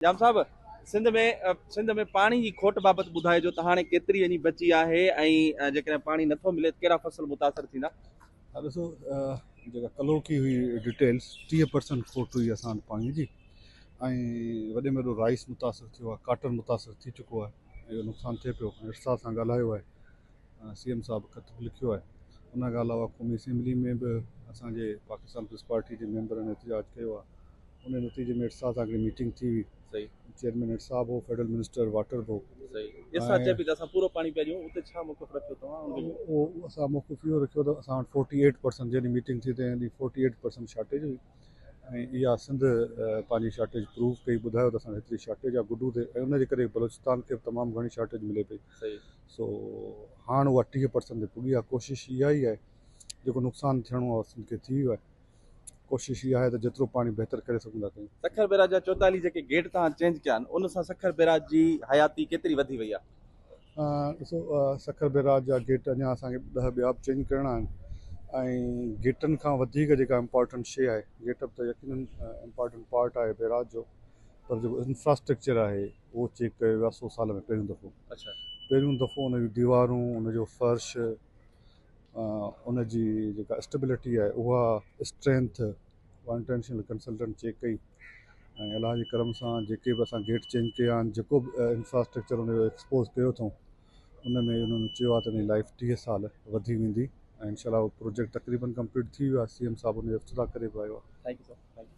जाम साहब, सिंध में पानी की खोट बाबति ॿुधाइजो त हाणे केतिरी वञी बची आहे ऐं जेकॾहिं पाणी नथो मिले त कहिड़ा फसल मुतासिर थींदा? हा ॾिसो, जेका कलोकी हुई डिटेल्स 30% खोट हुई असां वटि पाणी जी, ऐं वॾे में वॾो राइस मुतासिर थियो आहे, काटन मुतासिर थी चुको आहे, इहो नुक़सानु थिए पियो। इर्सा सां ॻाल्हायो आहे, CM साहिबु ख़त बि लिखियो आहे। उन खां अलावा क़ौमी असेंबली में बि असांजे पाकिस्तान पीपल्स पार्टी जे मेंबरनि एहतजाज कयो आहे। उन नतीजे में इर्सा सां हिकिड़ी मीटिंग थी हुई। सही चेयरमैन इर्सा हो, फेडरल मिनिस्टर वाटर हो। सही, इर्सा चए पई त असां पूरो पाणी पिया ॾियूं, उते छा मौक़िफ़ रखियो तव्हां? उहो असां मौक़िफ़ इहो रखियो त असां वटि 48% जॾहिं मीटिंग थी तंहिं ॾींहुं 48% शार्टेज हुई, ऐं इहा सिंध पंहिंजी शार्टेज प्रूव कई, ॿुधायो त असां हेतिरी शार्टेज आहे गुडू ते, ऐं उनजे करे बलोचिस्तान खे बि तमामु घणी शार्टेज मिले पई। सही। सो हाणे उहा 30% ते पुॼी आहे। कोशिशि इहा ई आहे, जेको नुक़सानु थियणो आहे सिंध खे थी वियो आहे। कोशिशि इहा आहे त जेतिरो पाणी बहितर करे सघूं था कयूं। सखर बैराज जा 44 जेके गेट तव्हां चेंज कया आहिनि, उन सां सखर बैराज जी हयाती केतिरी वधी वई आहे? ॾिसो, सखर बैराज जा गेट अञा असांखे 10 ॿिया बि चेंज करणा आहिनि, ऐं गेटनि खां वधीक जेका इम्पॉर्टेंट शइ आहे, गेट त यकीनन इम्पॉर्टेंट पार्ट आहे बैराज जो, पर जेको इंफ्रास्ट्रक्चर आहे उहो चेक कयो वियो आहे 100 साल में पहिरियों दफ़ो। अच्छा। पहिरियों दफ़ो उन जूं दीवारूं, उनजो फर्श, उनजी जेका स्टेबिलिटी आहे, उहा स्ट्रेंथ उहा इंटरनेशनल कंसल्टेंट चेक कई, ऐं अलाह जे करम सां जेके बि असां गेट चेंज कया आहिनि, जेको बि इंफ्रास्ट्रक्चर उनजो एक्सपोज़ कयो अथऊं, उन में उन्हनि चयो आहे त हिन जी लाइफ 30 साल वधी वेंदी, ऐं इंशाल्लाह उहो प्रोजेक्ट तक़रीबन कंप्लीट थी वियो आहे। CM साहिबु उनजो इफ़्तिताह करे पियो आहे। Thank U sir, thank U.